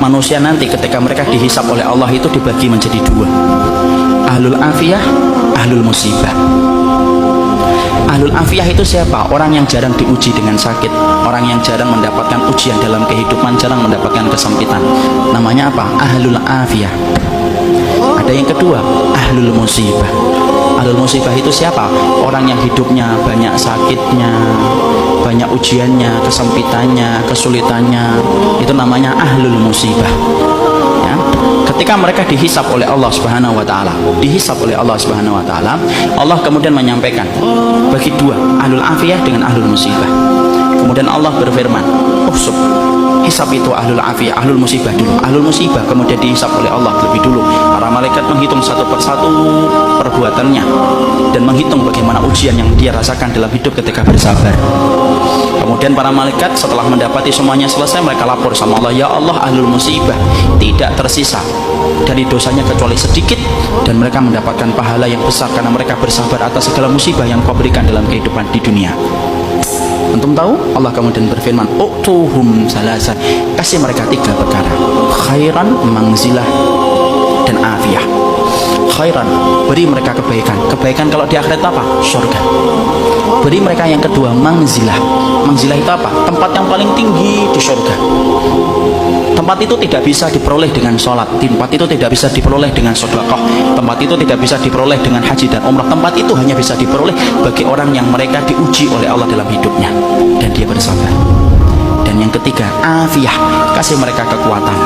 manusia nanti ketika mereka dihisab oleh Allah itu dibagi menjadi dua, ahlul afiyah, ahlul musibah. Ahlul afiyah itu siapa? Orang yang jarang diuji dengan sakit, orang yang jarang mendapatkan ujian dalam kehidupan, jarang mendapatkan kesempitan. Namanya apa? Ahlul afiyah. Ada yang kedua, ahlul musibah. Ahlul musibah itu siapa? Orang yang hidupnya banyak sakitnya, banyak ujiannya, kesempitannya, kesulitannya. Itu namanya ahlul musibah. Ya. Ketika mereka dihisab oleh Allah Subhanahu wa taala, Allah kemudian menyampaikan bagi dua, ahlul afiyah dengan ahlul musibah. Kemudian Allah berfirman, "Uhsub." Hisab itu ahlul afiyah, ahlul musibah dulu. Ahlul musibah kemudian dihisab oleh Allah lebih dulu. Para malaikat menghitung satu persatu perbuatannya dan menghitung bagaimana ujian yang dia rasakan dalam hidup ketika bersabar. Kemudian para malaikat setelah mendapati semuanya selesai, mereka lapor sama Allah, "Ya Allah, ahlul musibah tidak tersisa dari dosanya kecuali sedikit, dan mereka mendapatkan pahala yang besar karena mereka bersabar atas segala musibah yang Kau berikan dalam kehidupan di dunia." Antum tahu? Allah kemudian berfirman, "Utuhum salasan." Kasih mereka tiga perkara: khairan, mangzilah, dan afiyah. Khairan, beri mereka kebaikan. Kebaikan kalau di akhirat apa? Surga. Beri mereka yang kedua, mangzilah. Mangzilah itu apa? Tempat yang paling tinggi di surga. Tempat itu tidak bisa diperoleh dengan sholat, tempat itu tidak bisa diperoleh dengan sedekah, tempat itu tidak bisa diperoleh dengan haji dan umrah. Tempat itu hanya bisa diperoleh bagi orang yang mereka diuji oleh Allah dalam hidupnya dan dia bersabar. Dan yang ketiga, afiyah, kasih mereka kekuatan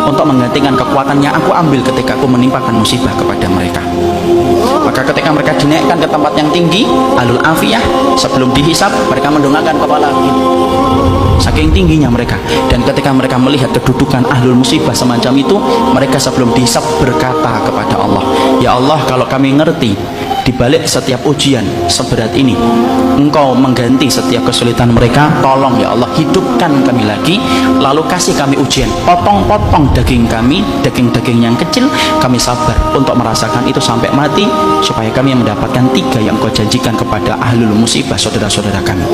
untuk menggantikan kekuatan yang aku ambil ketika aku menimpakan musibah kepada mereka. Maka ketika mereka dinaikkan ke tempat yang tinggi, ahlul afiyah, sebelum dihisab mereka mendongakkan kepala saking tingginya mereka. Dan ketika mereka melihat kedudukan ahlul musibah semacam itu, mereka sebelum dihisab berkata kepada Allah, "Ya Allah, kalau kami ngerti di balik setiap ujian seberat ini Engkau mengganti setiap kesulitan mereka, tolong ya Allah hidupkan kami lagi, lalu kasih kami ujian, potong-potong daging kami, daging-daging yang kecil, kami sabar untuk merasakan itu sampai mati, supaya kami mendapatkan tiga yang Kau janjikan kepada ahlul musibah, saudara-saudara kami."